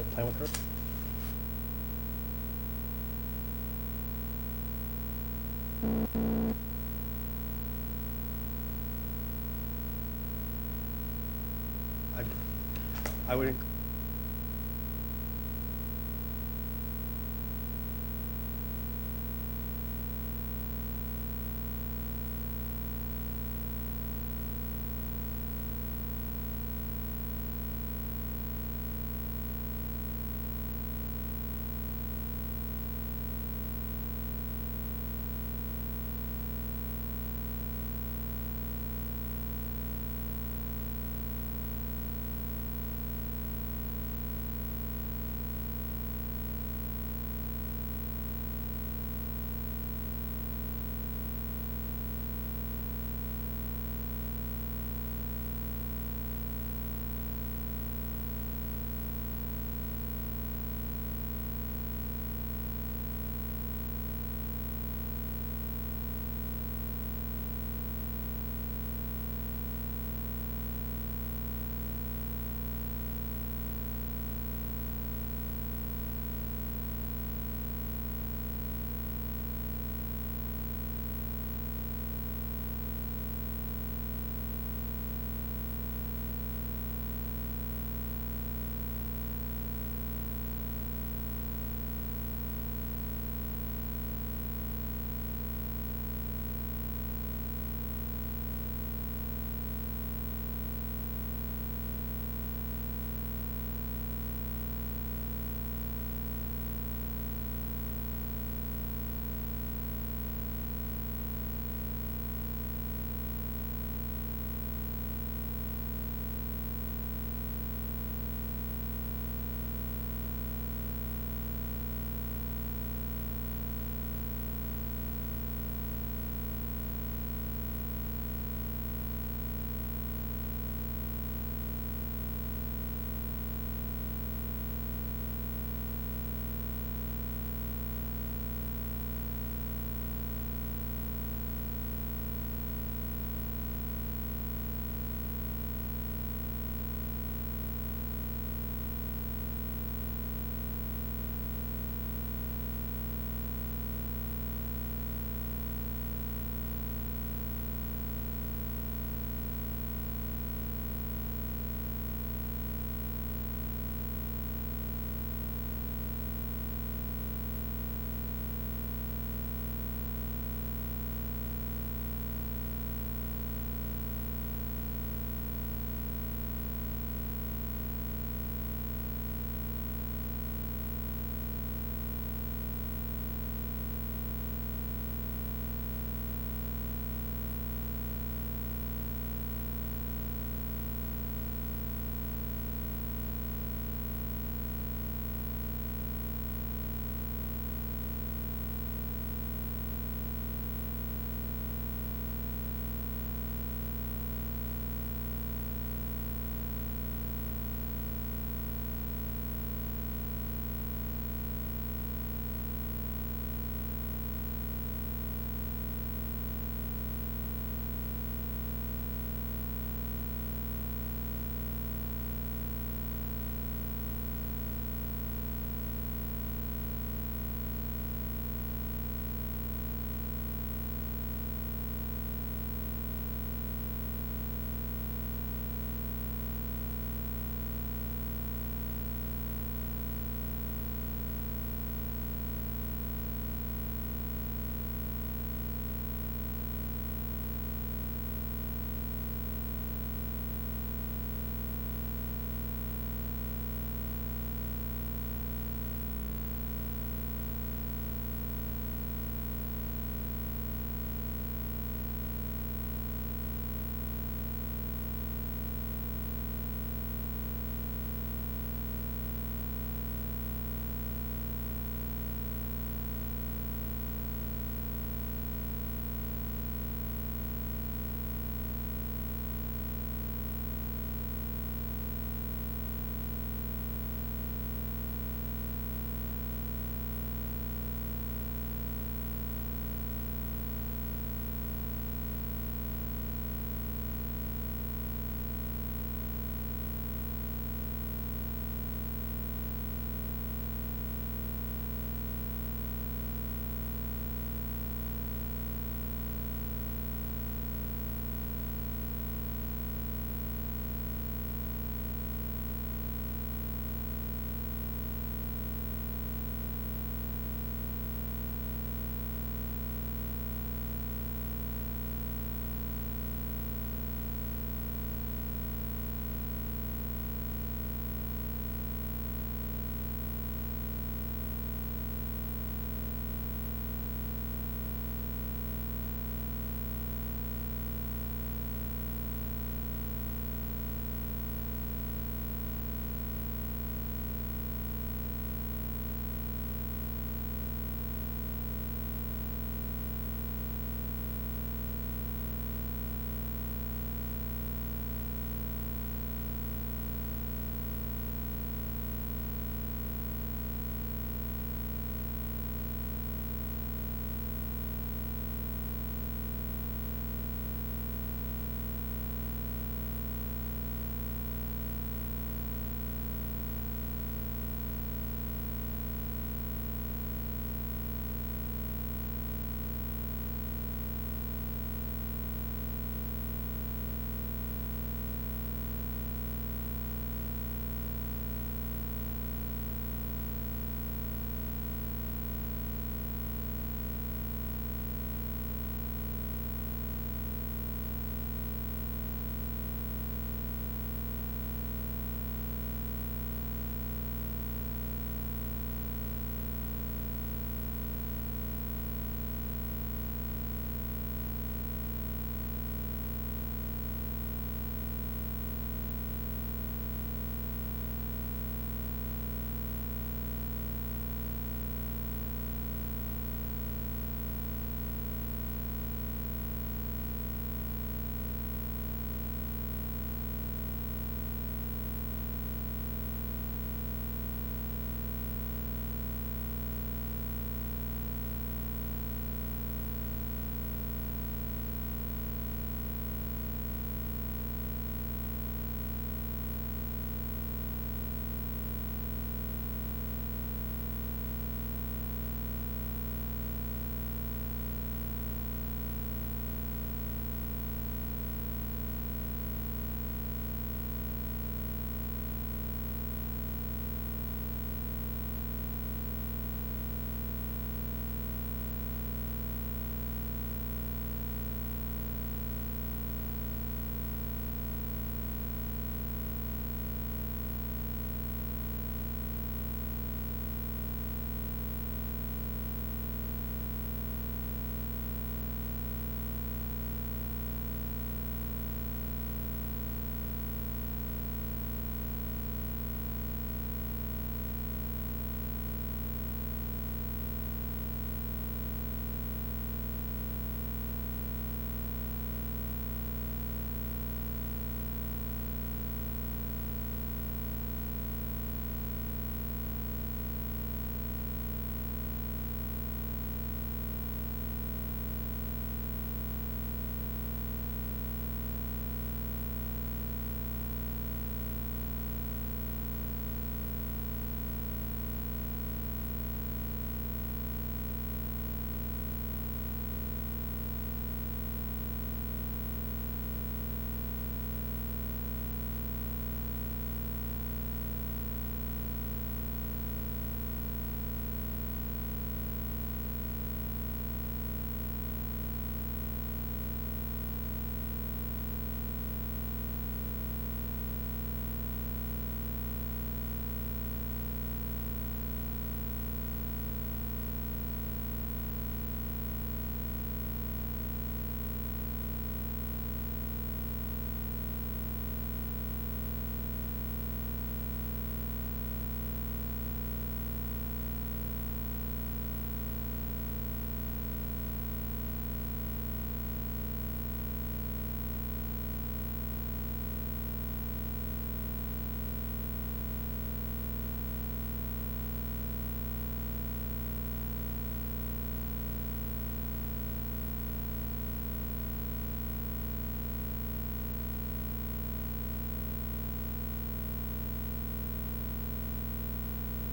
plan with her. I would.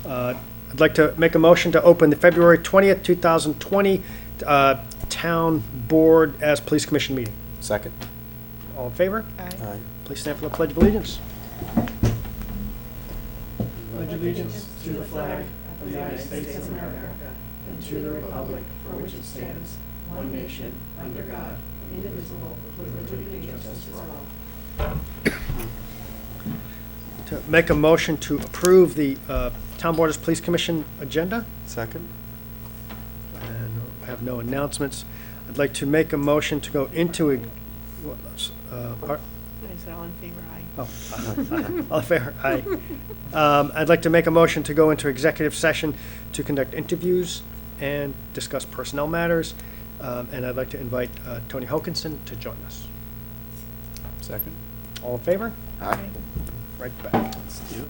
I'd like to make a motion to open the February 20th, 2020 Town Board as Police Commission meeting. Second. All in favor? Aye. Please stand for the Pledge of Allegiance. Pledge allegiance to the flag of the United States of America and to the republic for which it stands, one nation, under God, indivisible, with liberty and justice for all. To make a motion to approve the Town Board as Police Commission agenda. Second. And I have no announcements. I'd like to make a motion to go into I said all in favor, aye. all in favor, aye. I'd like to make a motion to go into executive session to conduct interviews and discuss personnel matters. And I'd like to invite Tony Hokinson to join us. Second. All in favor? Aye. Right back. Let's do it.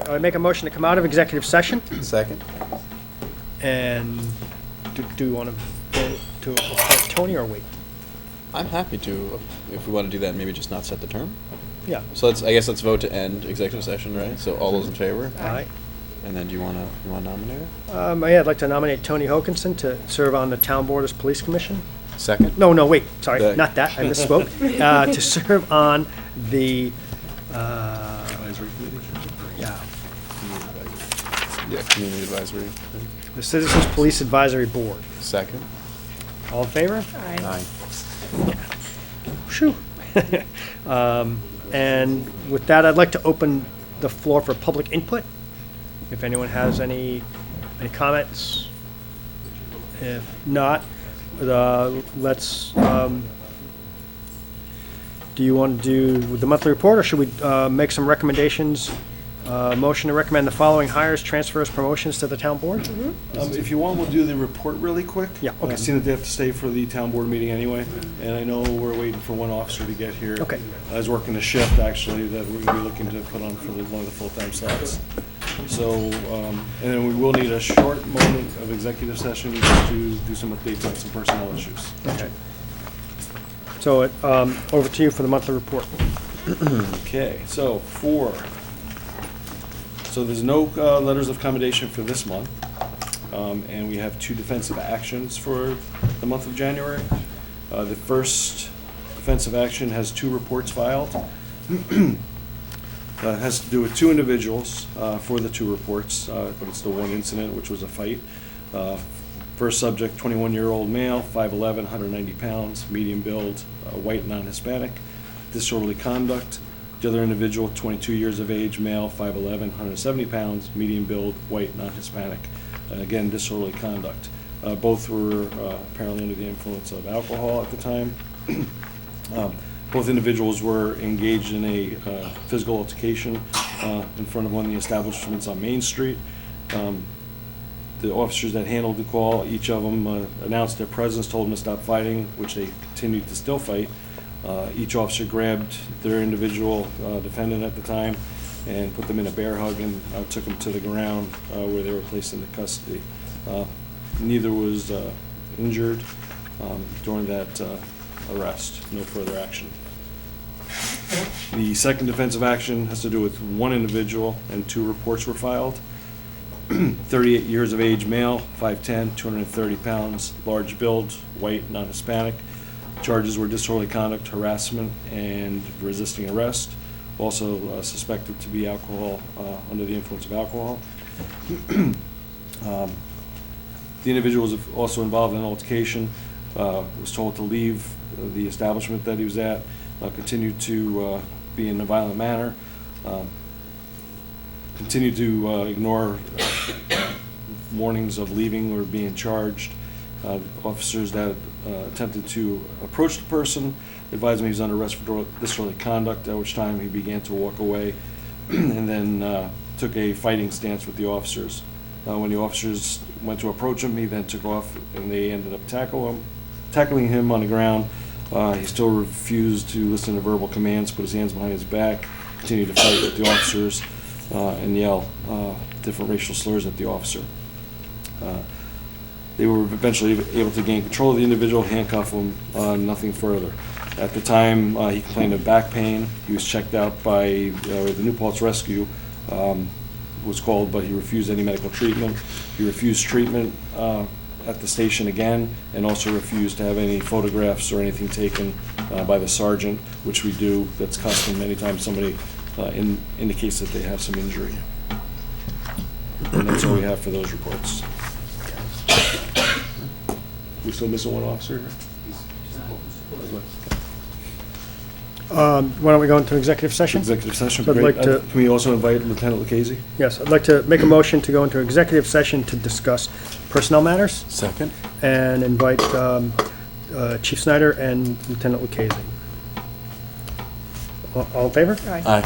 I make a motion to come out of executive session, Second? and do you want to vote to appoint Tony or wait? I'm happy to, if we want to do that, maybe just not set the term. Yeah. So I guess let's vote to end executive session, right? So all those in favor? All right. And then do you want to nominate her? Yeah, I'd like to nominate Tony Hokinson to serve on the Town Board as Police Commission. Second? No, wait, sorry, The- not that, I misspoke. To serve on the, Advisory committee? yeah, Yeah, community advisory. the Citizens Police Advisory Board. Second? All in favor? Aye. Shoo. And with that, I'd like to open the floor for public input. If anyone has any comments. If not, let's, do you want to do the monthly report, or should we make some recommendations? Motion to recommend the following hires, transfers, promotions to the town board? If you want, we'll do the report really quick. Yeah, okay. Seeing that they have to stay for the town board meeting anyway, and I know we're waiting for one officer to get here. Okay. I was working a shift, actually, that we're gonna be looking to put on for one of the full-time slots. So, and then we will need a short moment of executive session just to do some updates on some personnel issues. Okay. So, over to you for the monthly report. Okay, so so there's no letters of commendation for this month, and we have 2 defensive actions for the month of January. The first defensive action has 2 reports filed. It has to do with 2 individuals for the 2 reports, but it's the one incident, which was a fight. First subject, 21-year-old male, 5'11", 190 pounds, medium build, white, non-Hispanic, disorderly conduct. The other individual, 22 years of age, male, 5'11", 170 pounds, medium build, white, non-Hispanic. Again, disorderly conduct. Both were apparently under the influence of alcohol at the time. Both individuals were engaged in a physical altercation in front of one of the establishments on Main Street. The officers that handled the call, each of them announced their presence, told them to stop fighting, which they continued to still fight. Each officer grabbed their individual defendant at the time and put them in a bear hug and took them to the ground where they were placed into custody. Neither was injured during that arrest. No further action. The second defensive action has to do with one individual, and 2 reports were filed. 38 years of age, male, 5'10", 230 pounds, large build, white, non-Hispanic. Charges were disorderly conduct, harassment, and resisting arrest. Also suspected to be alcohol, under the influence of alcohol. The individual was also involved in an altercation, was told to leave the establishment that he was at, continued to be in a violent manner, continued to ignore warnings of leaving or being charged. Officers that attempted to approach the person advised him he was under arrest for disorderly conduct, at which time he began to walk away and then took a fighting stance with the officers. When the officers went to approach him, he then took off and they ended up tackling him on the ground. He still refused to listen to verbal commands, put his hands behind his back, continued to fight with the officers, and yell different racial slurs at the officer. They were eventually able to gain control of the individual, handcuff him, nothing further. At the time, he complained of back pain. He was checked out by the New Paltz Rescue, was called, but he refused any medical treatment. He refused treatment at the station again, and also refused to have any photographs or anything taken by the sergeant, which we do. That's custom anytime somebody indicates that they have some injury. And that's all we have for those reports. We still missing one officer here? Why don't we go into executive session? Executive session, I'd great. like to- Can we also invite Lieutenant Lucchese? Yes, I'd like to make a motion to go into executive session to discuss personnel matters Second? and invite Chief Snyder and Lieutenant Lucchese. All in favor? Aye.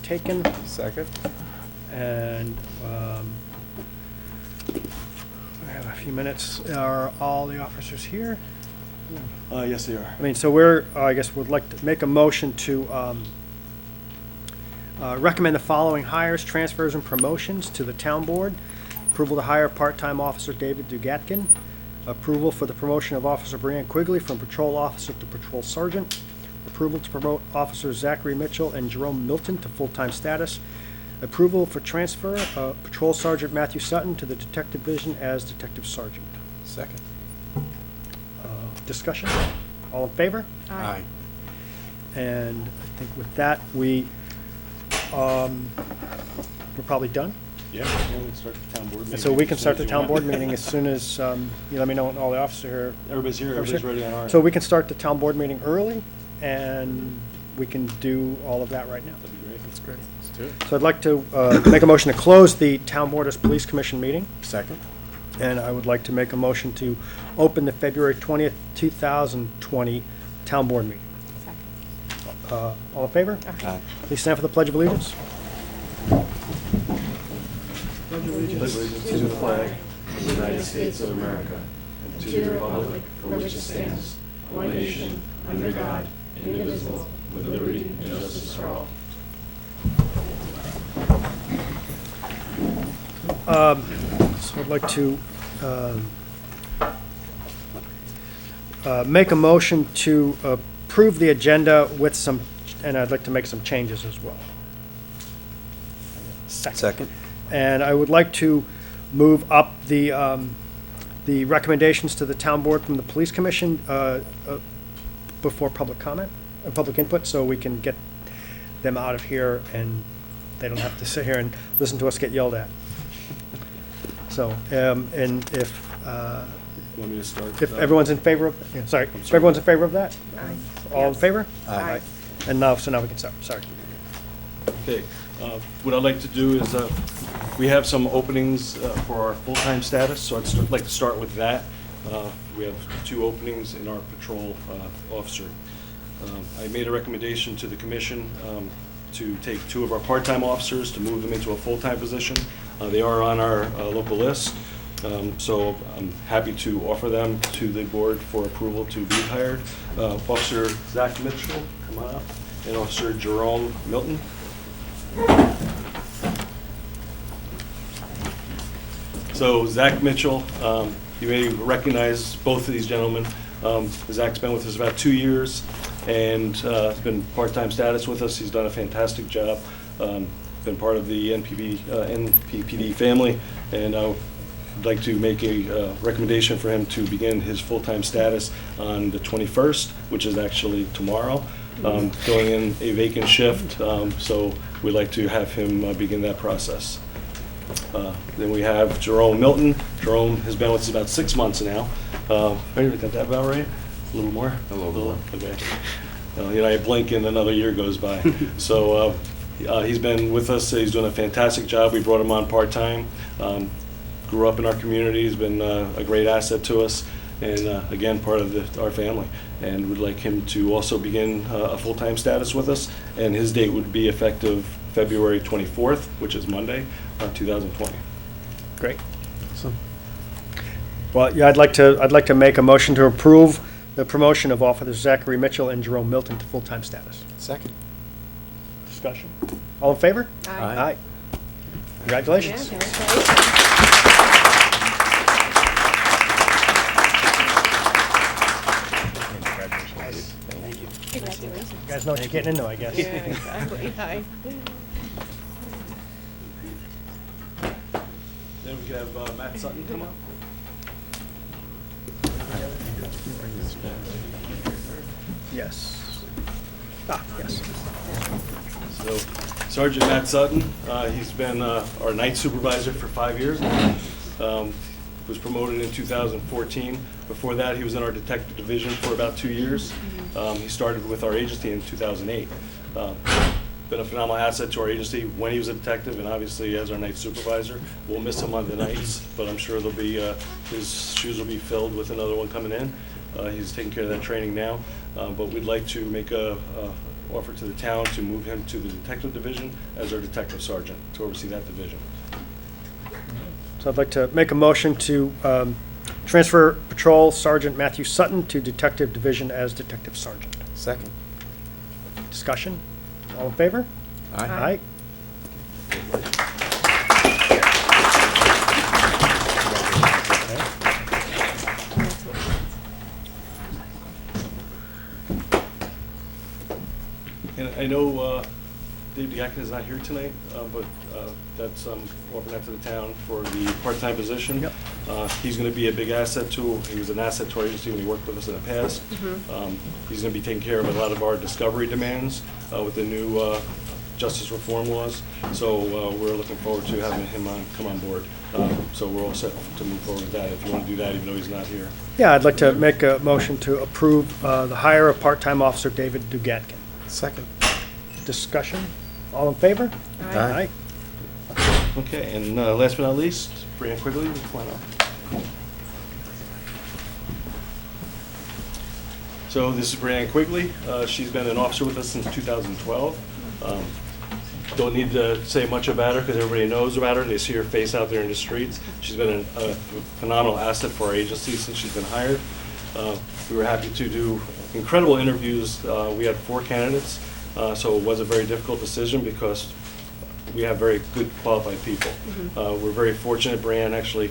taken. Second. And we have a few minutes. Are all the officers here? Yes, they are. I mean, so I guess would like to make a motion to recommend the following hires, transfers, and promotions to the town board. Approval to hire part-time officer David Dugatkin. Approval for the promotion of Officer Brianne Quigley from patrol officer to patrol sergeant. Approval to promote Officers Zachary Mitchell and Jerome Milton to full-time status. Approval for transfer of Patrol Sergeant Matthew Sutton to the Detective Division as Detective Sergeant. Second. Discussion? All in favor? Aye. And I think with that, we're probably done. Yeah, we can start the town board meeting. So we can as soon start as the you town want. board meeting as soon as you let me know when all the officers are here. Everybody's here, everybody's ready on our. So we can start the town board meeting early, and we can do all of that right now. That'd be great. That's great. Let's do it. So I'd like to make a motion to close the Town Board as Police Commission meeting, Second. and I would like to make a motion to open the February 20th, 2020 Town Board meeting. All in favor? Aye. Please stand for the Pledge of Allegiance. Allegiance to the flag of the United States of America and to the republic for which it stands, one nation, under God, indivisible, with liberty and justice for all. So I'd like to make a motion to approve the agenda with some, and I'd like to make some changes as well. Second. And I would like to move up the recommendations to the town board from the police commission before public comment, public input, so we can get them out of here and they don't have to sit here and listen to us get yelled at. So, and if You want me to start? everyone's in favor of, yeah, sorry, if everyone's in favor of that? All in favor? Aye. And now, so now we can start, sorry. Okay, what I'd like to do is, we have some openings for our full-time status, so I'd like to start with that. We have 2 openings in our patrol officer. I made a recommendation to the commission to take 2 of our part-time officers, to move them into a full-time position. They are on our local list, so I'm happy to offer them to the board for approval to be hired. Officer Zach Mitchell, come on up, and Officer Jerome Milton. So Zach Mitchell, you may recognize both of these gentlemen. Zach's been with us about 2 years and has been part-time status with us. He's done a fantastic job. Been part of the NPPD family, and I'd like to make a recommendation for him to begin his full-time status on the 21st, which is actually tomorrow, filling in a vacant shift. So we'd like to have him begin that process. Then we have Jerome Milton. Jerome has been with us about 6 months now. Got that about right? A little more? A little more. Okay. I blink and another year goes by. So he's been with us. He's doing a fantastic job. We brought him on part-time. Grew up in our community. He's been a great asset to us. And again, part of our family. And we'd like him to also begin a full-time status with us. And his date would be effective February 24th, which is Monday, 2020. Great. Well, yeah, I'd like to make a motion to approve the promotion of Officers Zachary Mitchell and Jerome Milton to full-time status. Second. Discussion. All in favor? Aye. Congratulations. Congratulations. You guys know what you're getting into, I guess. Yeah, exactly. Hi. Then we can have Matt Sutton come up. Yes. Yes. So Sergeant Matt Sutton, he's been our night supervisor for 5 years. Was promoted in 2014. Before that, he was in our detective division for about 2 years. He started with our agency in 2008. Been a phenomenal asset to our agency when he was a detective and obviously as our night supervisor. We'll miss him on the nights, but I'm sure there'll be, his shoes will be filled with another one coming in. He's taking care of that training now, but we'd like to make a offer to the town to move him to the detective division as our detective sergeant to oversee that division. So I'd like to make a motion to transfer Patrol Sergeant Matthew Sutton to Detective Division as Detective Sergeant. Second. Discussion? All in favor? Aye. And I know Dave Diakin is not here tonight, but that's offering that to the town for the part-time position. Yep. He's going to be a big asset he was an asset to our agency when he worked with us in the past. He's going to be taking care of a lot of our discovery demands with the new justice reform laws. So we're looking forward to having him come on board. So we're all set to move forward with that if you want to do that, even though he's not here. Yeah, I'd like to make a motion to approve the hire of part-time officer David Dugatkin. Second. Discussion? All in favor? Aye. Okay, and last but not least, Brianne Quigley, come on up. So this is Brianne Quigley. She's been an officer with us since 2012. Don't need to say much about her because everybody knows about her. They see her face out there in the streets. She's been a phenomenal asset for our agency since she's been hired. We were happy to do incredible interviews. We had 4 candidates, so it was a very difficult decision because we have very good qualified people. We're very fortunate. Brianne actually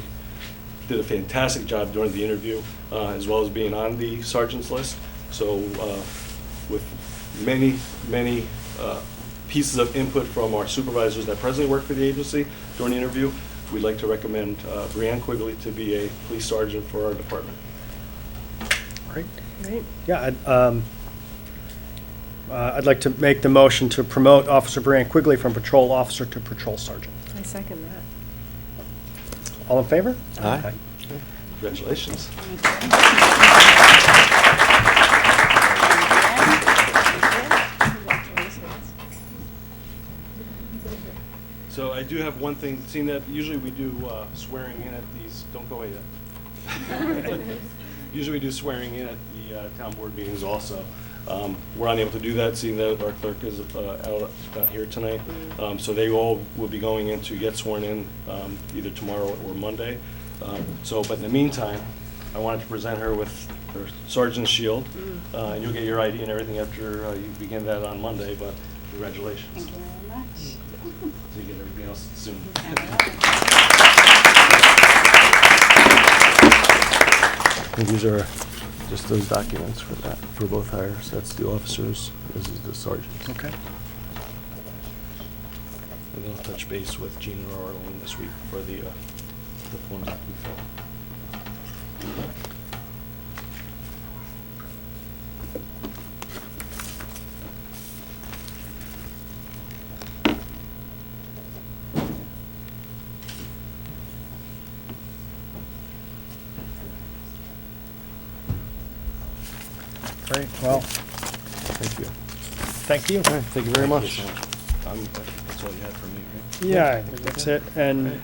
did a fantastic job during the interview, as well as being on the sergeant's list. So with many pieces of input from our supervisors that presently work for the agency during the interview, we'd like to recommend Brianne Quigley to be a police sergeant for our department. Great. Yeah, I'd like to make the motion to promote Officer Brianne Quigley from patrol officer to patrol sergeant. I second that. All in favor? Aye. Congratulations. So I do have one thing, seeing that usually we do swearing in at these, don't go away yet. Usually we do swearing in at the town board meetings also. We're unable to do that, seeing that our clerk is not here tonight. So they all will be going in to get sworn in either tomorrow or Monday. But in the meantime, I wanted to present her with her sergeant's shield. And you'll get your ID and everything after you begin that on Monday, but congratulations. Thank you very much. So you get everything else soon. And these are just those documents for that, for both hires. That's the officers, this is the sergeants. Okay. And then I'll touch base with Gene and Arlen this week for the forms that we fill. Great, well, Thank you. thank you. Thank you very much. That's all you had for me, right? Yeah, I think that's it, and,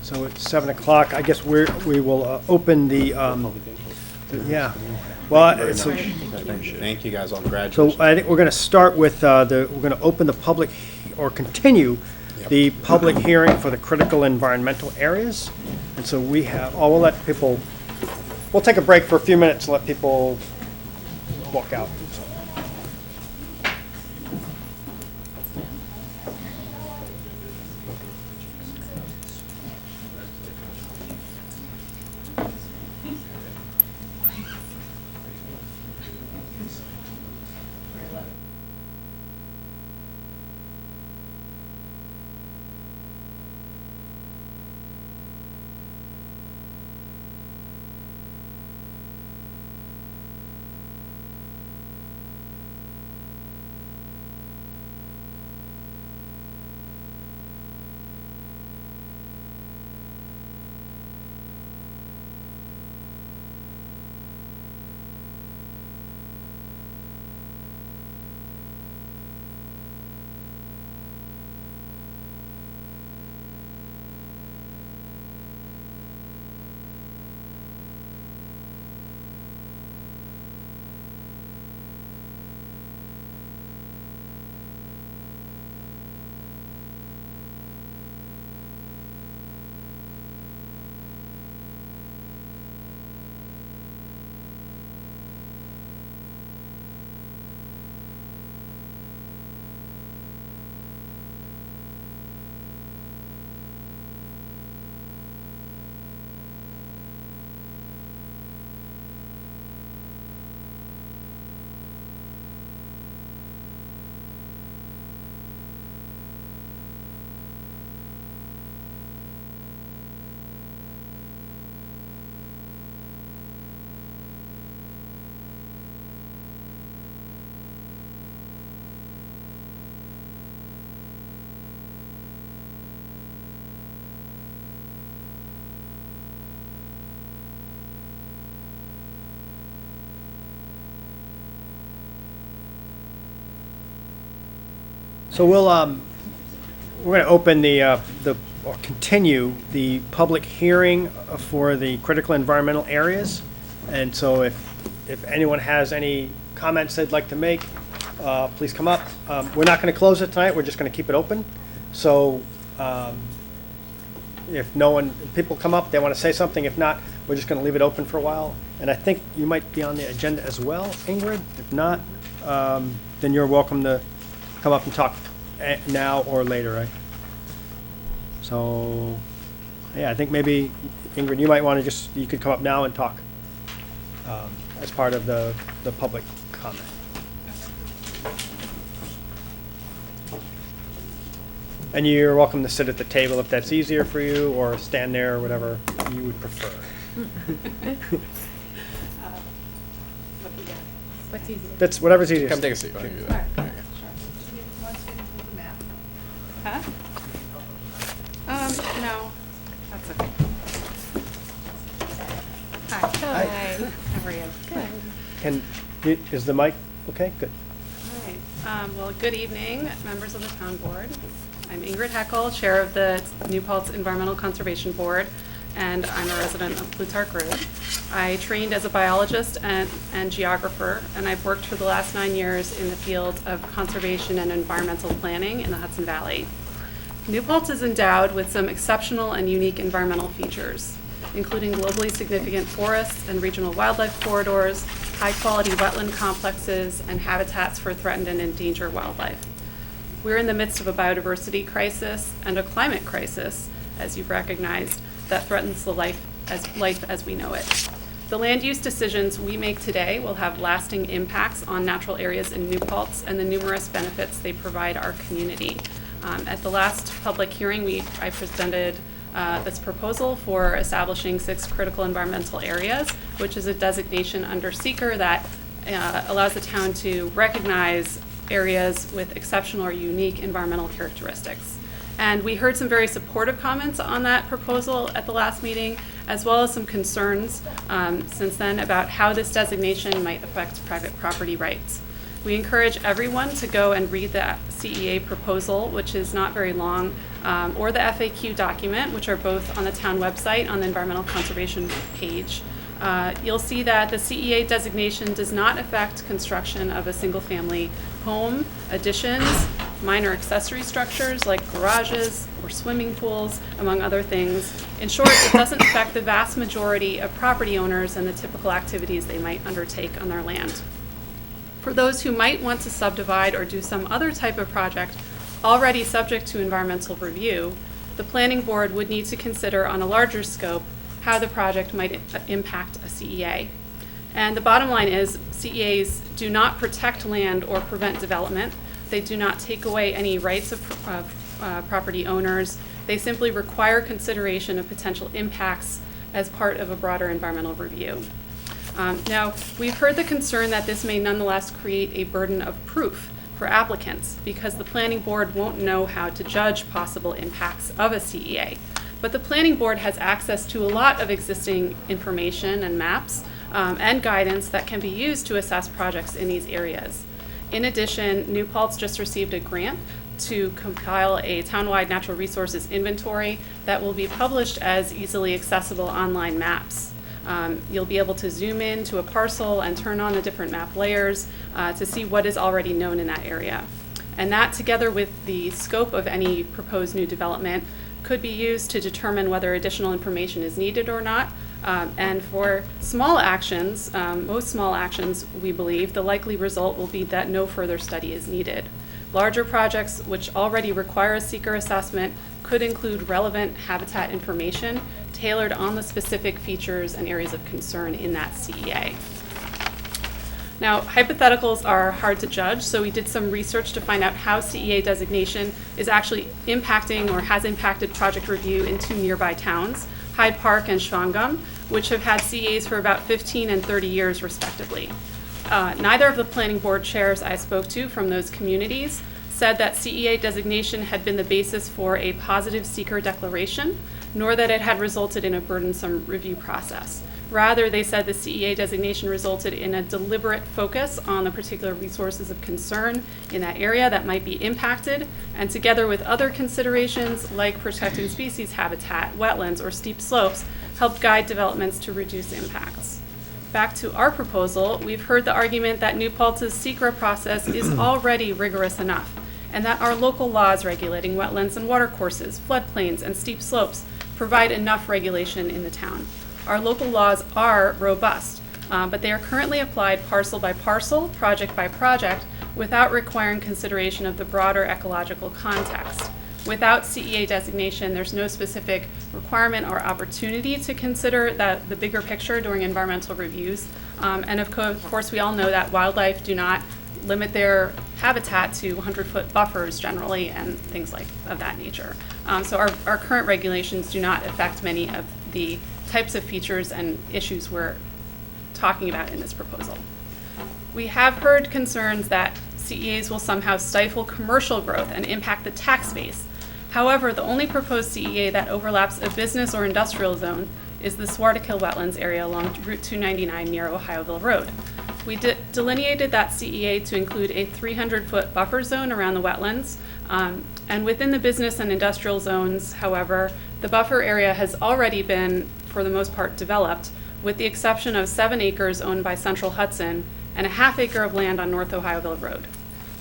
so it's 7 o'clock, I guess we will open the, Public input. yeah, well, Very so, much. Thank you guys all. so Congratulations. I think we're gonna start with, we're gonna open the public, or continue Yep. the public hearing for the critical environmental areas, and so we have, we'll let people, we'll take a break for a few minutes and let people walk out. So we're going to open or continue the public hearing for the critical environmental areas. And so if anyone has any comments they'd like to make, please come up. We're not going to close it tonight, we're just going to keep it open. So if people come up, they want to say something. If not, we're just going to leave it open for a while. And I think you might be on the agenda as well, Ingrid. If not, then you're welcome to come up and talk now or later, right? So, yeah, I think maybe, Ingrid, you might want to you could come up now and talk as part of the public comment. And you're welcome to sit at the table if that's easier for you, or stand there, or whatever you would prefer. What's easier? That's whatever's easiest. Come take a seat. Why don't you do that? There you go. Huh? No, that's okay. Hi. How are you? Good. Is the mic okay? Good. All right. Well, good evening, members of the town board. I'm Ingrid Heckel, chair of the New Paltz Environmental Conservation Board, and I'm a resident of Plutarch Road. I trained as a biologist and geographer, and I've worked for the last 9 years in the field of conservation and environmental planning in the Hudson Valley. New Paltz is endowed with some exceptional and unique environmental features, including globally significant forests and regional wildlife corridors, high-quality wetland complexes, and habitats for threatened and endangered wildlife. We're in the midst of a biodiversity crisis and a climate crisis, as you've recognized, that threatens the life as we know it. The land use decisions we make today will have lasting impacts on natural areas in New Paltz and the numerous benefits they provide our community. At the last public hearing, I presented this proposal for establishing 6 critical environmental areas, which is a designation under SEEKR that allows the town to recognize areas with exceptional or unique environmental characteristics. And we heard some very supportive comments on that proposal at the last meeting, as well as some concerns since then about how this designation might affect private property rights. We encourage everyone to go and read the CEA proposal, which is not very long, or the FAQ document, which are both on the town website on the environmental conservation page. You'll see that the CEA designation does not affect construction of a single-family home, additions, minor accessory structures like garages or swimming pools, among other things. In short, it doesn't affect the vast majority of property owners and the typical activities they might undertake on their land. For those who might want to subdivide or do some other type of project already subject to environmental review, the planning board would need to consider on a larger scope how the project might impact a CEA. And the bottom line is CEAs do not protect land or prevent development. They do not take away any rights of property owners. They simply require consideration of potential impacts as part of a broader environmental review. Now, we've heard the concern that this may nonetheless create a burden of proof for applicants because the planning board won't know how to judge possible impacts of a CEA. But the planning board has access to a lot of existing information and maps and guidance that can be used to assess projects in these areas. In addition, New Paltz just received a grant to compile a townwide natural resources inventory that will be published as easily accessible online maps. You'll be able to zoom in to a parcel and turn on the different map layers to see what is already known in that area. And that, together with the scope of any proposed new development, could be used to determine whether additional information is needed or not. And for small actions, most small actions, we believe, the likely result will be that no further study is needed. Larger projects, which already require a SEEKR assessment, could include relevant habitat information tailored on the specific features and areas of concern in that CEA. Now, hypotheticals are hard to judge, so we did some research to find out how CEA designation is actually impacting or has impacted project review in 2 nearby towns, Hyde Park and Shawangum, which have had CEAs for about 15 and 30 years respectively. Neither of the planning board chairs I spoke to from those communities said that CEA designation had been the basis for a positive SEEKR declaration, nor that it had resulted in a burdensome review process. Rather, they said the CEA designation resulted in a deliberate focus on the particular resources of concern in that area that might be impacted, and together with other considerations like protected species habitat, wetlands, or steep slopes, helped guide developments to reduce impacts. Back to our proposal, we've heard the argument that New Paltz's SECRA process is already rigorous enough, and that our local laws regulating wetlands and watercourses, floodplains, and steep slopes provide enough regulation in the town. Our local laws are robust, but they are currently applied parcel by parcel, project by project, without requiring consideration of the broader ecological context. Without CEA designation, there's no specific requirement or opportunity to consider the bigger picture during environmental reviews. And of course, we all know that wildlife do not limit their habitat to 100-foot buffers generally and things like of that nature. So our current regulations do not affect many of the types of features and issues we're talking about in this proposal. We have heard concerns that CEAs will somehow stifle commercial growth and impact the tax base. However, the only proposed CEA that overlaps a business or industrial zone is the Swartikill Wetlands area along Route 299 near Ohioville Road. We delineated that CEA to include a 300-foot buffer zone around the wetlands, and within the business and industrial zones, however, the buffer area has already been, for the most part, developed, with the exception of 7 acres owned by Central Hudson and a ½ acre of land on North Ohioville Road.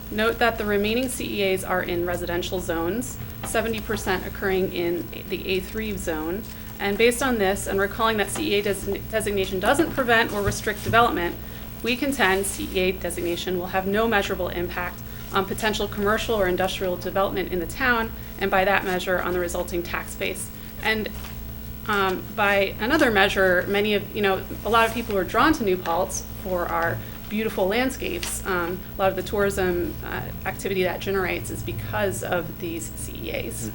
Note that the remaining CEAs are in residential zones, 70% occurring in the A3 zone, and based on this, and recalling that CEA designation doesn't prevent or restrict development, we contend CEA designation will have no measurable impact on potential commercial or industrial development in the town, and by that measure on the resulting tax base. And by another measure, a lot of people are drawn to New Paltz for our beautiful landscapes. A lot of the tourism activity that generates is because of these CEAs.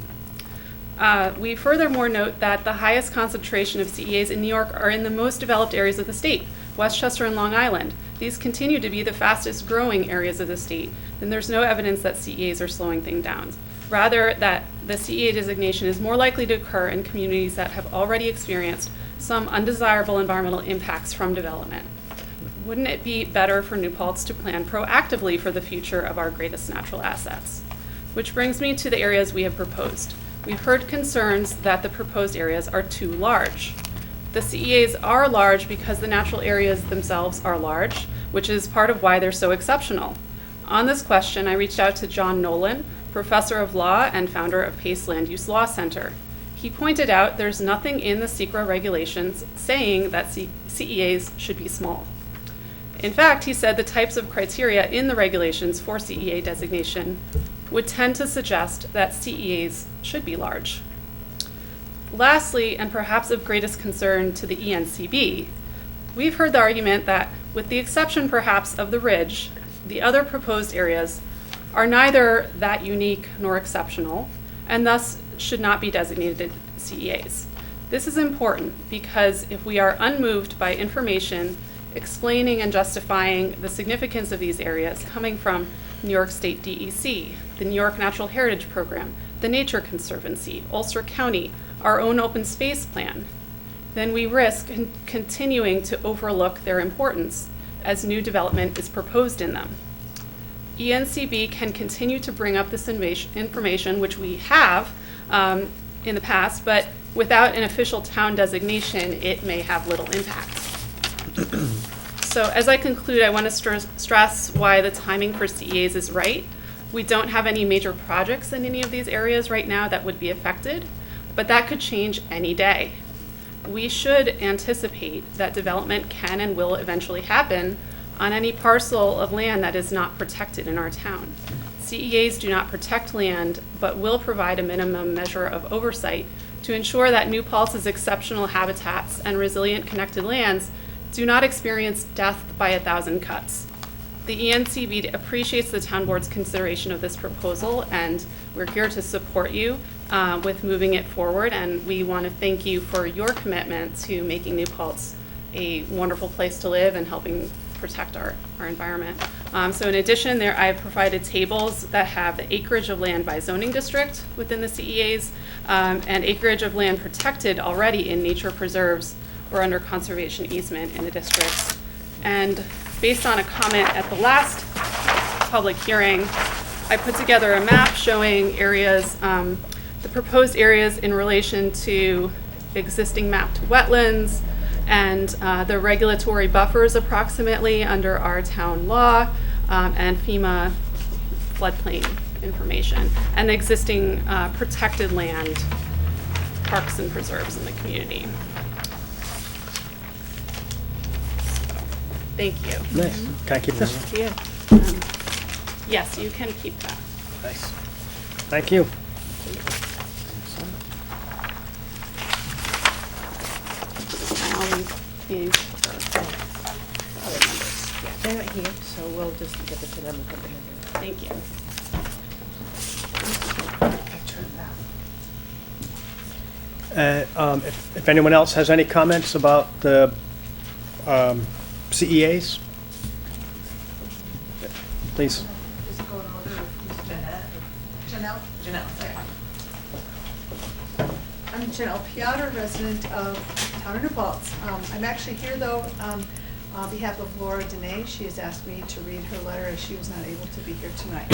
We furthermore note that the highest concentration of CEAs in New York are in the most developed areas of the state, Westchester and Long Island. These continue to be the fastest growing areas of the state, and there's no evidence that CEAs are slowing things down. Rather, that the CEA designation is more likely to occur in communities that have already experienced some undesirable environmental impacts from development. Wouldn't it be better for New Paltz to plan proactively for the future of our greatest natural assets? Which brings me to the areas we have proposed. We've heard concerns that the proposed areas are too large. The CEAs are large because the natural areas themselves are large, which is part of why they're so exceptional. On this question, I reached out to John Nolan, professor of law and founder of Pace Land Use Law Center. He pointed out there's nothing in the SECRA regulations saying that CEAs should be small. In fact, he said the types of criteria in the regulations for CEA designation would tend to suggest that CEAs should be large. Lastly, and perhaps of greatest concern to the ENCB, we've heard the argument that, with the exception perhaps of the Ridge, the other proposed areas are neither that unique nor exceptional, and thus should not be designated CEAs. This is important because if we are unmoved by information explaining and justifying the significance of these areas coming from New York State DEC, the New York Natural Heritage Program, the Nature Conservancy, Ulster County, our own open space plan, then we risk continuing to overlook their importance as new development is proposed in them. ENCB can continue to bring up this information, which we have in the past, but without an official town designation, it may have little impact. So as I conclude, I want to stress why the timing for CEAs is right. We don't have any major projects in any of these areas right now that would be affected, but that could change any day. We should anticipate that development can and will eventually happen on any parcel of land that is not protected in our town. CEAs do not protect land, but will provide a minimum measure of oversight to ensure that New Paltz's exceptional habitats and resilient connected lands do not experience death by 1,000 cuts. The ENCB appreciates the town board's consideration of this proposal, and we're here to support you with moving it forward, and we want to thank you for your commitment to making New Paltz a wonderful place to live and helping protect our environment. So in addition, I've provided tables that have the acreage of land by zoning district within the CEAs and acreage of land protected already in nature preserves or under conservation easement in the districts. And based on a comment at the last public hearing, I put together a map showing areas, the proposed areas in relation to existing mapped wetlands and the regulatory buffers approximately under our town law and FEMA floodplain information, and existing protected land, parks and preserves in the community. Thank you. Nice. Can I keep this? Thank you. Yes, you can keep that. Nice. Thank you. And I'll leave these for other members. Yeah, They're not here, so we'll just give it to them and put them in there. thank you. If anyone else has any comments about the CEAs, please. Just go in order of Janelle. Janelle, sorry. I'm Janelle Piotr, resident of Town of New Paltz. I'm actually here though on behalf of Laura Dene. She has asked me to read her letter as she was not able to be here tonight.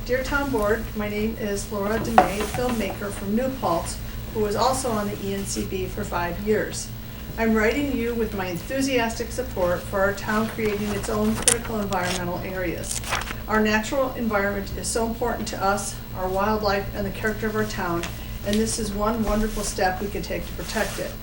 Dear Town Board, my name is Laura Dene, a filmmaker from New Paltz, who was also on the ENCB for 5 years. I'm writing you with my enthusiastic support for our town creating its own critical environmental areas. Our natural environment is so important to us, our wildlife, and the character of our town, and this is one wonderful step we can take to protect it.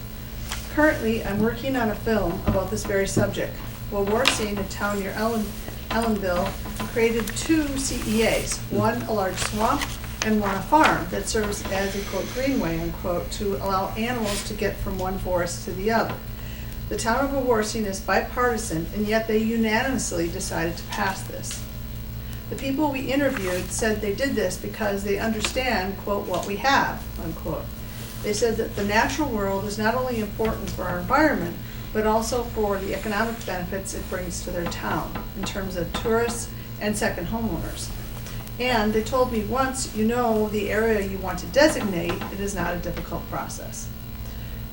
Currently, I'm working on a film about this very subject. Well, we're seeing a town near Ellenville created 2 CEAs, one a large swamp and one a farm that serves as a quote greenway unquote to allow animals to get from one forest to the other. The town of Wawarsing is bipartisan, and yet they unanimously decided to pass this. The people we interviewed said they did this because they understand quote what we have unquote. They said that the natural world is not only important for our environment, but also for the economic benefits it brings to their town in terms of tourists and second homeowners. And they told me once you know the area you want to designate, it is not a difficult process.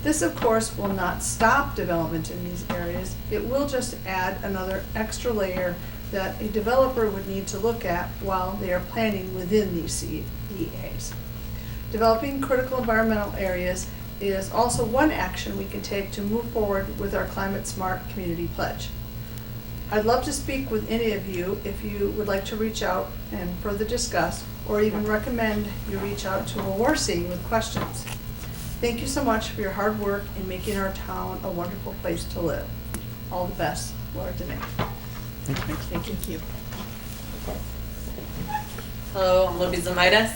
This, of course, will not stop development in these areas. It will just add another extra layer that a developer would need to look at while they are planning within these CEAs. Developing critical environmental areas is also one action we can take to move forward with our Climate Smart Community Pledge. I'd love to speak with any of you if you would like to reach out and further discuss, or even recommend you reach out to Wawarsing with questions. Thank you so much for your hard work in making our town a wonderful place to live. All the best, Laura Dene. Thank you. Hello, I'm Libby Zamaitis.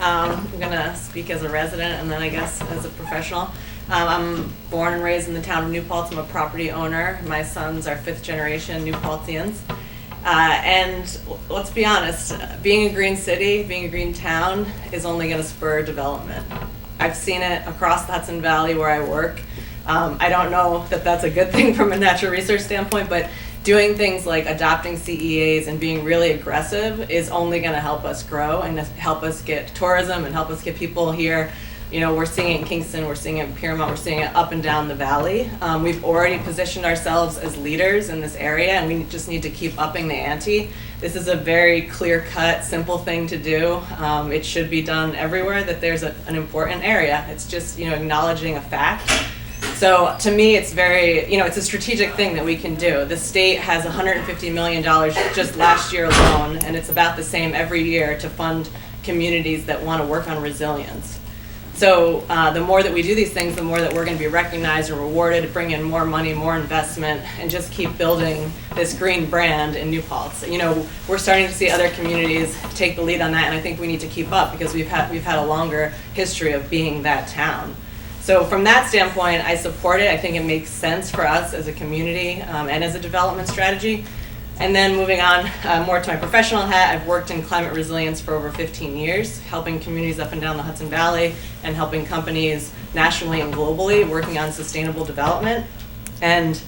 I'm going to speak as a resident and then I guess as a professional. I'm born and raised in the town of New Paltz. I'm a property owner. My sons are 5th generation New Paltzians. And let's be honest, being a green city, being a green town is only going to spur development. I've seen it across the Hudson Valley where I work. I don't know that that's a good thing from a natural resource standpoint, but doing things like adopting CEAs and being really aggressive is only going to help us grow and help us get tourism and help us get people here. You know, we're seeing it in Kingston, we're seeing it in Piermont, we're seeing it up and down the valley. We've already positioned ourselves as leaders in this area, and we just need to keep upping the ante. This is a very clear-cut, simple thing to do. It should be done everywhere that there's an important area. It's just, you know, acknowledging a fact. So to me, it's very, you know, it's a strategic thing that we can do. The state has $150 million just last year alone, and it's about the same every year to fund communities that want to work on resilience. So the more that we do these things, the more that we're going to be recognized and rewarded, bring in more money, more investment, and just keep building this green brand in New Paltz. You know, we're starting to see other communities take the lead on that, and I think we need to keep up because we've had a longer history of being that town. So from that standpoint, I support it. I think it makes sense for us as a community and as a development strategy. And then moving on more to my professional hat, I've worked in climate resilience for over 15 years, helping communities up and down the Hudson Valley and helping companies nationally and globally working on sustainable development. And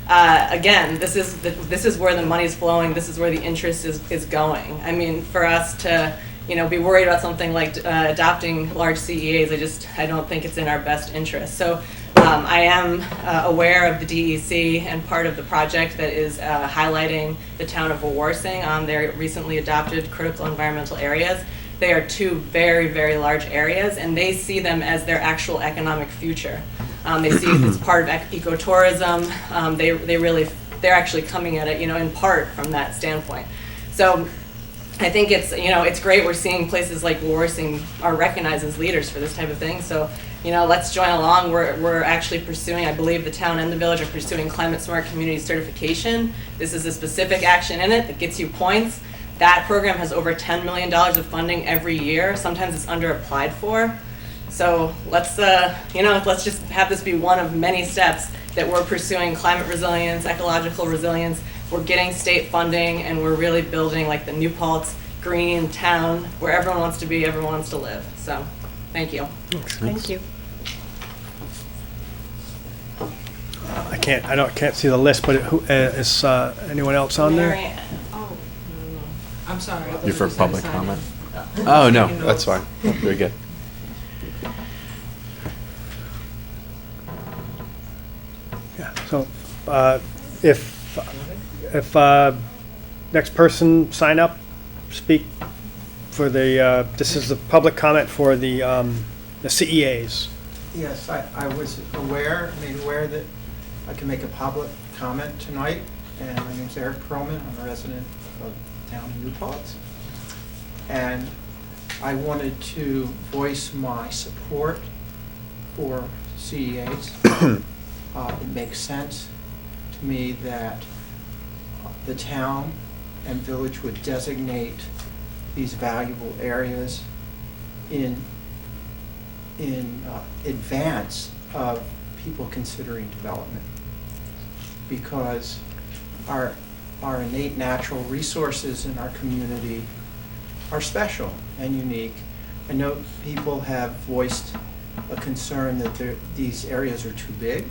again, this is where the money's flowing. This is where the interest is going. I mean, for us to be worried about something like adopting large CEAs, I don't think it's in our best interest. So I am aware of the DEC and part of the project that is highlighting the town of Wawarsing on their recently adopted critical environmental areas. They are two very, very large areas, and they see them as their actual economic future. They see it as part of ecotourism. They're actually coming at it, in part from that standpoint. So I think it's great we're seeing places like Wawarsing are recognized as leaders for this type of thing. So, let's join along. We're actually pursuing, I believe the town and the village are pursuing climate smart community certification. This is a specific action in it that gets you points. That program has over $10 million of funding every year. Sometimes it's under applied for. So let's just have this be one of many steps that we're pursuing climate resilience, ecological resilience. We're getting state funding, and we're really building like the New Paltz green town where everyone wants to be, everyone wants to live. So, thank you. Thank you. I can't see the list, but is anyone else on there? Mary- Oh, no. I'm sorry. I thought You for just had public sign comment? in. Oh, no, Taking that's notes. fine. Very good. Yeah, so if next person sign up, speak for this is the public comment for the CEAs. Yes, I was made aware that I can make a public comment tonight, and my name's Eric Perlman. I'm a resident of the town of New Paltz. And I wanted to voice my support for CEAs. It makes sense to me that the town and village would designate these valuable areas in advance of people considering development, because our innate natural resources in our community are special and unique. I know people have voiced a concern that these areas are too big,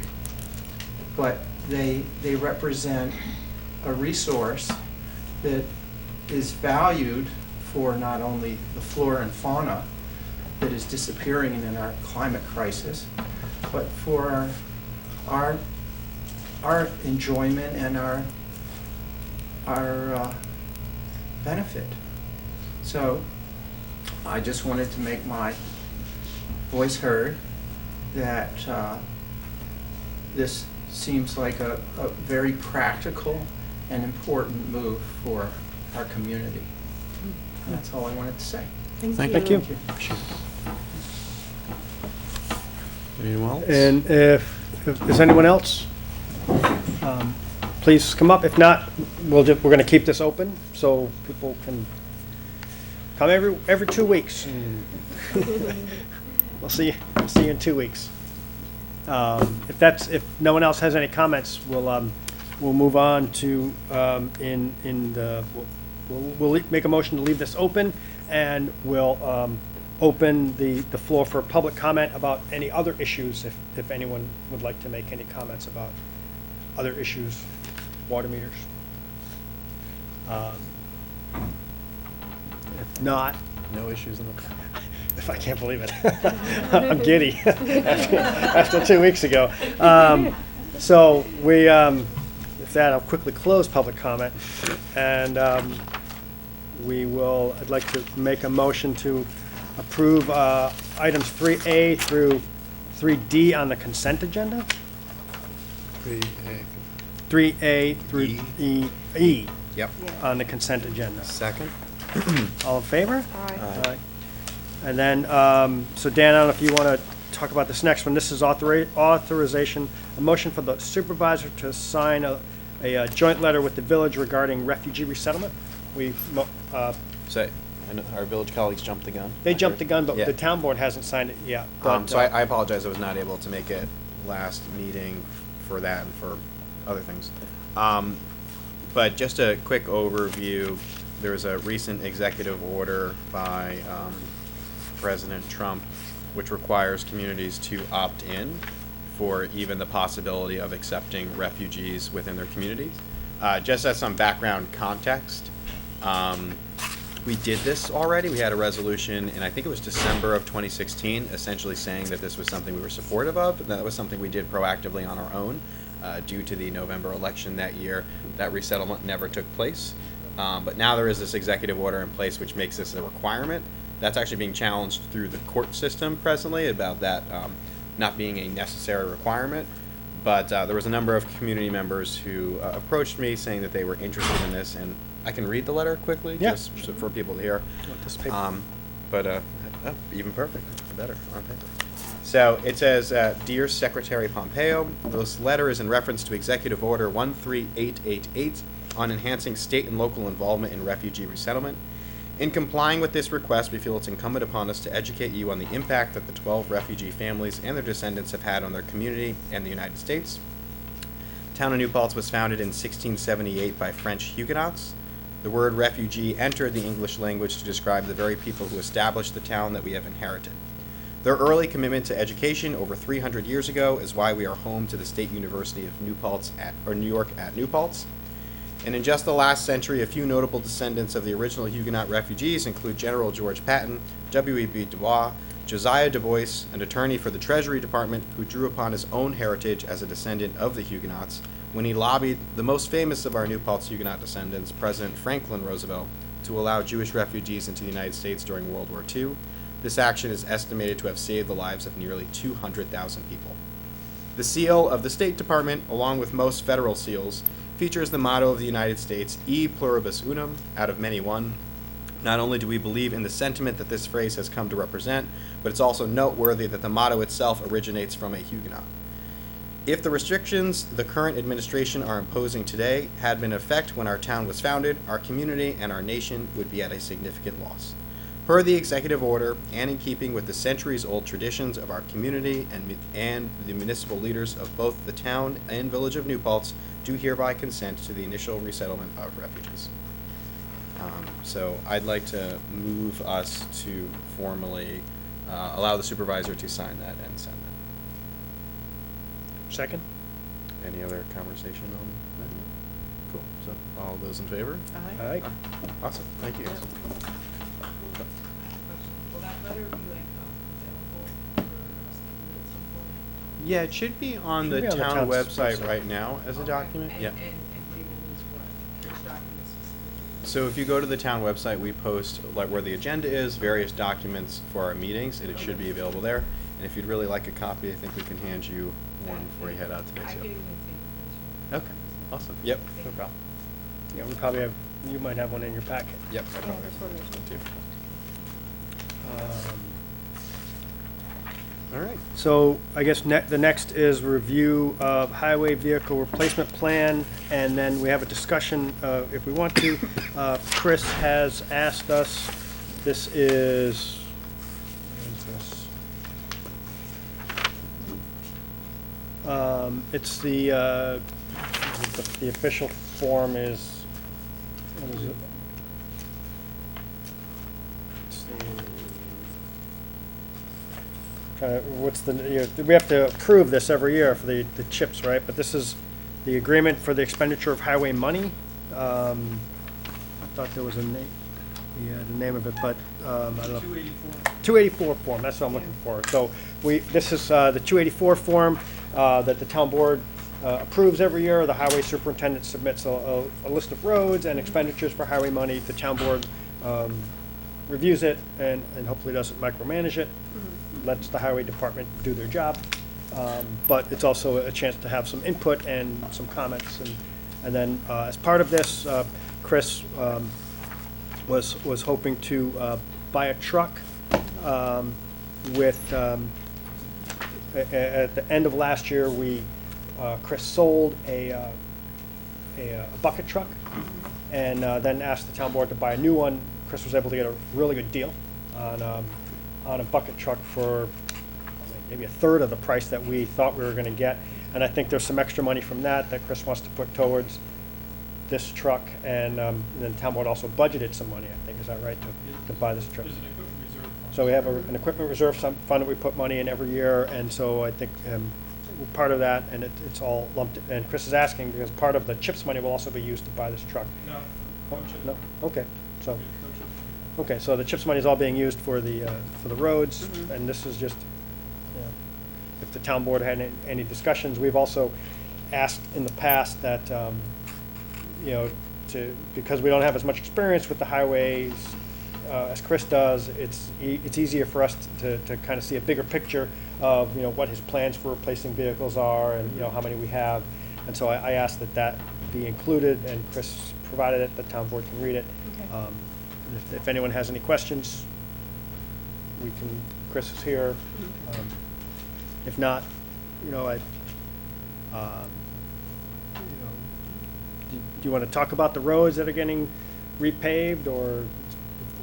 but they represent a resource that is valued for not only the flora and fauna that is disappearing in our climate crisis, but for our enjoyment and our benefit. So I just wanted to make my voice heard that this seems like a very practical and important move for our community. And that's all I wanted to say. Thank you. Anyone else? And if is anyone else, please come up. If not, we're going to keep this open so people can come every 2 weeks. And we'll see you in 2 weeks. If no one else has any comments, we'll move on to we'll make a motion to leave this open, and we'll open the floor for public comment about any other issues, if anyone would like to make any comments about other issues, water meters. If not, No issues in the. if I can't believe it, I'm giddy after 2 weeks ago. So with that, I'll quickly close public comment, and I'd like to make a motion to approve items 3A through 3D on the consent agenda. 3A through E Yep. on the consent agenda. Second? All in favor? Aye. Aye. And then, so Dan, I don't know if you want to talk about this next one. This is authorization, a motion for the supervisor to sign a joint letter with the village regarding refugee resettlement. So, I know our village colleagues jumped the gun. They jumped the gun, but Yeah. the town board hasn't signed it yet. But, So I apologize, I was not able to make it last meeting for that and for other things. But just a quick overview, there was a recent executive order by President Trump which requires communities to opt in for even the possibility of accepting refugees within their communities. Just as some background context, We did this already. We had a resolution, and I think it was December of 2016, essentially saying that this was something we were supportive of, and that was something we did proactively on our own. Due to the November election that year, that resettlement never took place. But now there is this executive order in place which makes this a requirement. That's actually being challenged through the court system presently about that not being a necessary requirement. But there was a number of community members who approached me saying that they were interested in this, and I can read the letter quickly, Yeah. just for people to hear. Want this paper? Even perfect, better on paper. So it says, Dear Secretary Pompeo, this letter is in reference to Executive Order 13888 on enhancing state and local involvement in refugee resettlement. In complying with this request, we feel it's incumbent upon us to educate you on the impact that the 12 refugee families and their descendants have had on their community and the United States. The town of New Paltz was founded in 1678 by French Huguenots. The word refugee entered the English language to describe the very people who established the town that we have inherited. Their early commitment to education over 300 years ago is why we are home to the State University of New York at New Paltz. And in just the last century, a few notable descendants of the original Huguenot refugees include General George Patton, W.E.B. Du Bois, Josiah Du Bois, an attorney for the Treasury Department who drew upon his own heritage as a descendant of the Huguenots when he lobbied the most famous of our New Paltz Huguenot descendants, President Franklin Roosevelt, to allow Jewish refugees into the United States during World War II. This action is estimated to have saved the lives of nearly 200,000 people. The seal of the State Department, along with most federal seals, features the motto of the United States, E pluribus unum, out of many one. Not only do we believe in the sentiment that this phrase has come to represent, but it's also noteworthy that the motto itself originates from a Huguenot. If the restrictions the current administration are imposing today had been in effect when our town was founded, our community and our nation would be at a significant loss. Per the executive order, and in keeping with the centuries-old traditions of our community and the municipal leaders of both the town and village of New Paltz, do hereby consent to the initial resettlement of refugees. So I'd like to move us to formally allow the supervisor to sign that and send that. Second? Any other conversation on that? Cool. So all those in favor? All right. Awesome. Thank you guys. Will that letter be like available for us to read at some point? Yeah, it should be on Should the be on the town town's website website. right now as a Okay. document. And- Yeah. And labeled as what? Which documents specifically? So if you go to the town website, we post like where the agenda is, various documents for our meetings, and it should be available there. And if you'd really like a copy, I think we can hand you one before you head out today. I So. could even take a picture. Okay. Awesome. Yep. No Thank problem. Yeah, we probably have, you might have one in your packet. Yep. I probably have one too. All right. So I guess the next is review of highway vehicle replacement plan, and then we have a discussion, if we want to. Chris has asked us, this is, where is this? It's the official form is, what is it? It's what's the, we have to approve this every year for the CHIPS, right? But this is the agreement for the expenditure of highway money. I thought there was a name, the name of it, but, I don't know. 284 form, that's what I'm looking for. So this is the 284 form that the town board approves every year. The highway superintendent submits a list of roads and expenditures for highway money. The town board reviews it and hopefully doesn't micromanage it. Lets the highway department do their job. But it's also a chance to have some input and some comments. And then as part of this, Chris was hoping to buy a truck with, at the end of last year, Chris sold a bucket truck and then asked the town board to buy a new one. Chris was able to get a really good deal on a bucket truck for maybe a third of the price that we thought we were going to get. And I think there's some extra money from that Chris wants to put towards this truck. And then the town board also budgeted some money, I think. Is that right, to buy this truck? There's an equipment reserve fund. So we have an equipment reserve fund that we put money in every year. And so I think we're part of that, and it's all lumped. And Chris is asking because part of the CHIPS money will also be used to buy this truck. No, Oh, no chip. no? Okay, so. No chip. Okay, so the CHIPS money is all being used for the roads, Mhm. and this is just, you know, if the town board had any discussions. We've also asked in the past that, you know, because we don't have as much experience with the highways as Chris does, it's easier for us to kind of see a bigger picture of, you know, what his plans for replacing vehicles are and, you know, how many we have. And so I asked that be included, and Chris provided it, the town board can read it. Okay. And if anyone has any questions, Chris is here. If not, you know, you know, do you want to talk about the roads that are getting repaved, or?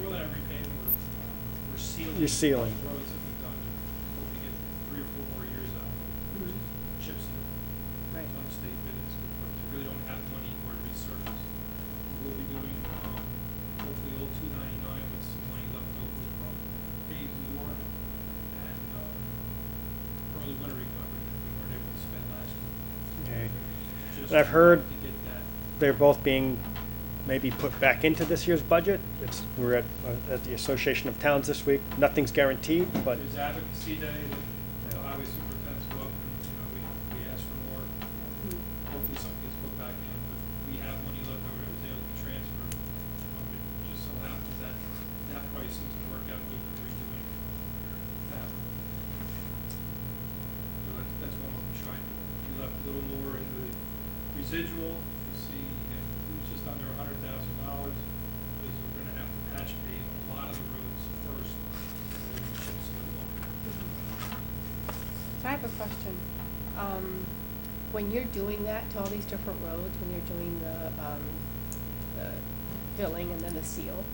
More than repaving, we're sealing. You're sealing. Roads that we've done, hope to get 3 or 4 more years out of, which is chip seal. Right. It's on state bid, it's good price. We really don't have money anymore to resurface. We will be doing, hopefully old 299 with some money left over from paved New York and, early winter recovery that we weren't able to spend last year. Okay. Just I've heard to get that. they're both being maybe put back into this year's budget. We're at the Association of Towns this week. Nothing's guaranteed, but There's advocacy day that the highway superintendents go up and, you know, we ask for more. Hopefully something gets put back in, but we have money left over that was able to be transferred. It just so happens that that price seems to work out good for redoing that. So that's one of them trying to, we left a little more in the residual, you see, it was just under $100,000, because we're gonna have to patch pave a lot of the roads first, and then chip seal on. So I have a question. When you're doing that to all these different roads, when you're doing the filling and then the seal,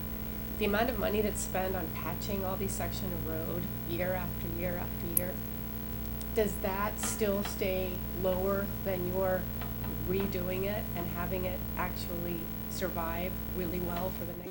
the amount of money that's spent on patching all these sections of road year after year after year, does that still stay lower than your redoing it and having it actually survive really well for the next